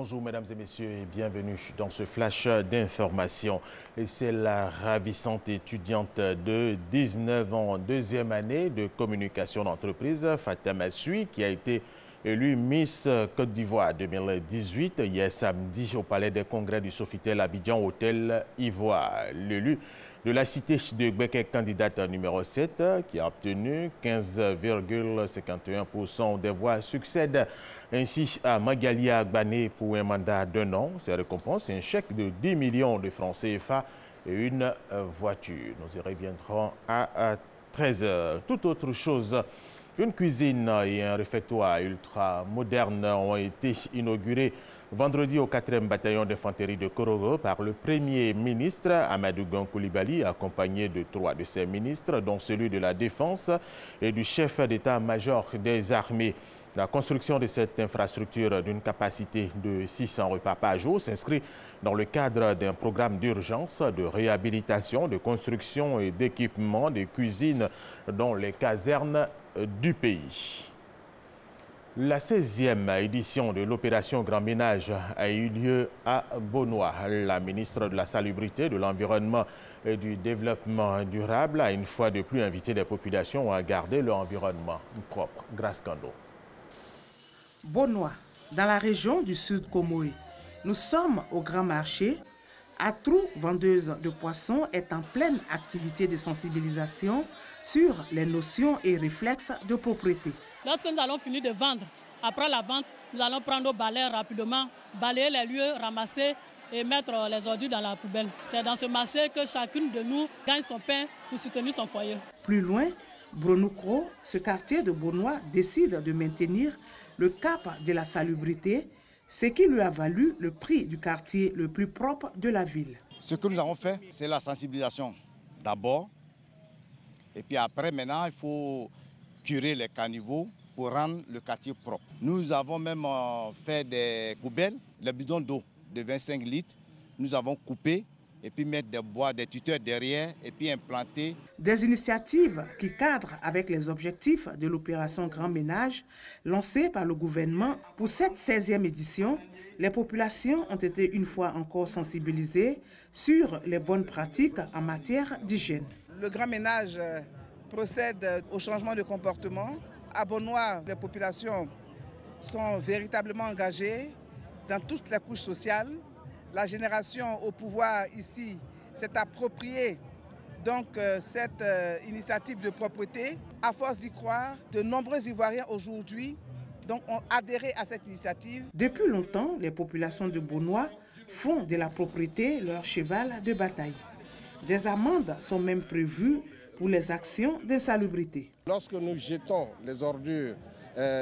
Bonjour mesdames et messieurs et bienvenue dans ce flash d'information. Et c'est la ravissante étudiante de 19 ans, deuxième année de communication d'entreprise, Fatama Sui, qui a été élue Miss Côte d'Ivoire 2018 hier samedi au Palais des Congrès du Sofitel Abidjan, Hôtel Ivoire. L'élu de la cité de Gbeke, candidate numéro 7, qui a obtenu 15,51% des voix, succède ainsi à Magali Agbané pour un mandat d'1 an. Ces récompenses, un chèque de 10 millions de francs CFA et une voiture. Nous y reviendrons à 13h. Toute autre chose, une cuisine et un réfectoire ultra moderne ont été inaugurés vendredi au 4e bataillon d'infanterie de Korogo par le Premier ministre Amadou Gon Coulibaly, accompagné de 3 de ses ministres, dont celui de la Défense et du chef d'état-major des armées. La construction de cette infrastructure d'une capacité de 600 repas par jour s'inscrit dans le cadre d'un programme d'urgence de réhabilitation, de construction et d'équipement des cuisines dans les casernes du pays. La 16e édition de l'opération Grand Ménage a eu lieu à Bonois. La ministre de la Salubrité, de l'Environnement et du Développement durable a une fois de plus invité les populations à garder leur environnement propre. Grâce Kando. Bonois, dans la région du Sud Comoé. Nous sommes au Grand Marché. Atrou, vendeuse de poissons, est en pleine activité de sensibilisation sur les notions et réflexes de propriété. Lorsque nous allons finir de vendre, après la vente, nous allons prendre nos balais rapidement, balayer les lieux, ramasser et mettre les ordures dans la poubelle. C'est dans ce marché que chacune de nous gagne son pain pour soutenir son foyer. Plus loin, Bronoukro, ce quartier de Bonois, décide de maintenir le cap de la salubrité, ce qui lui a valu le prix du quartier le plus propre de la ville. Ce que nous avons fait, c'est la sensibilisation d'abord. Et puis après, maintenant, il faut curer les caniveaux pour rendre le quartier propre. Nous avons même fait des poubelles, les bidons d'eau de 25 litres. Nous avons coupé et puis mettre des bois, des tuteurs derrière et puis implanter. Des initiatives qui cadrent avec les objectifs de l'opération Grand Ménage lancée par le gouvernement. Pour cette 16e édition, les populations ont été une fois encore sensibilisées sur les bonnes pratiques en matière d'hygiène. Le Grand Ménage procède au changement de comportement. À Bonois, les populations sont véritablement engagées dans toutes les couches sociales. La génération au pouvoir ici s'est appropriée donc cette initiative de propreté. À force d'y croire, de nombreux Ivoiriens aujourd'hui ont adhéré à cette initiative. Depuis longtemps, les populations de Bonois font de la propreté leur cheval de bataille. Des amendes sont même prévues pour les actions d'insalubrité. Lorsque nous jetons les ordures,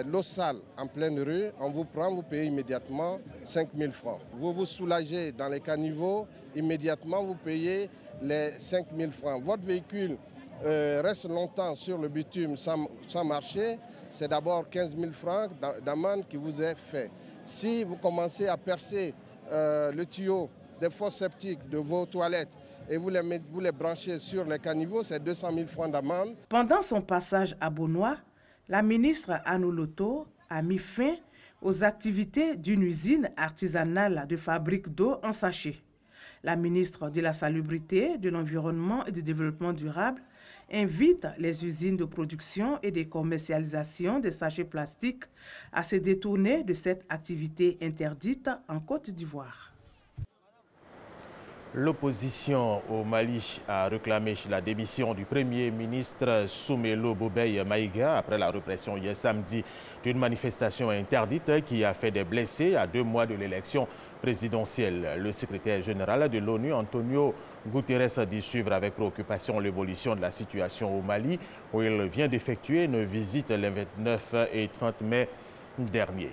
l'eau sale en pleine rue, on vous prend, vous payez immédiatement 5 000 francs. Vous vous soulagez dans les caniveaux, immédiatement vous payez les 5 000 francs. Votre véhicule reste longtemps sur le bitume sans marcher, c'est d'abord 15 000 francs d'amende qui vous est fait. Si vous commencez à percer le tuyau des fosses septiques de vos toilettes, et vous les branchez sur les caniveaux, c'est 200 000 francs d'amende. Pendant son passage à Bonois, la ministre Anou Loto a mis fin aux activités d'une usine artisanale de fabrique d'eau en sachet. La ministre de la Salubrité, de l'Environnement et du Développement durable invite les usines de production et de commercialisation des sachets plastiques à se détourner de cette activité interdite en Côte d'Ivoire. L'opposition au Mali a réclamé la démission du Premier ministre Soumelo Boubeye Maïga après la répression hier samedi d'une manifestation interdite qui a fait des blessés à 2 mois de l'élection présidentielle. Le secrétaire général de l'ONU, Antonio Guterres, dit suivre avec préoccupation l'évolution de la situation au Mali, où il vient d'effectuer une visite les 29 et 30 mai dernier.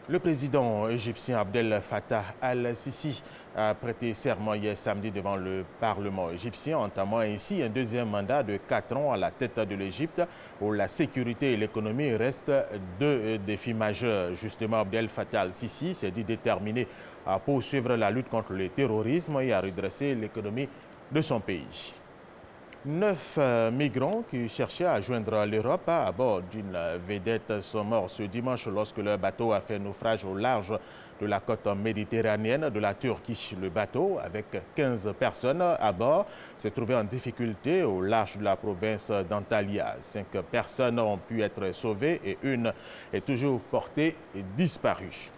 Le président égyptien Abdel Fattah al-Sisi a prêté serment hier samedi devant le Parlement égyptien, entamant ainsi un 2e mandat de 4 ans à la tête de l'Égypte, où la sécurité et l'économie restent 2 défis majeurs. Justement, Abdel Fattah al-Sisi s'est dit déterminé à poursuivre la lutte contre le terrorisme et à redresser l'économie de son pays. 9 migrants qui cherchaient à joindre l'Europe à bord d'une vedette sont morts ce dimanche lorsque leur bateau a fait naufrage au large de la côte méditerranéenne de la Turquie. Le bateau, avec 15 personnes à bord, s'est trouvé en difficulté au large de la province d'Antalya. 5 personnes ont pu être sauvées et une est toujours portée disparue.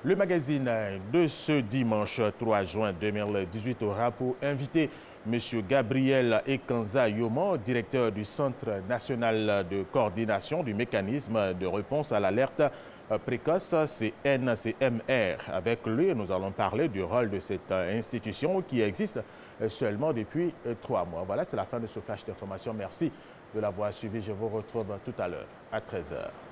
Le magazine de ce dimanche 3 juin 2018 aura pour invité M. Gabriel Ekanza Yomo, directeur du Centre national de coordination du mécanisme de réponse à l'alerte précoce CNCMR. Avec lui, nous allons parler du rôle de cette institution qui existe seulement depuis 3 mois. Voilà, c'est la fin de ce flash d'information. Merci de l'avoir suivi. Je vous retrouve tout à l'heure à 13h.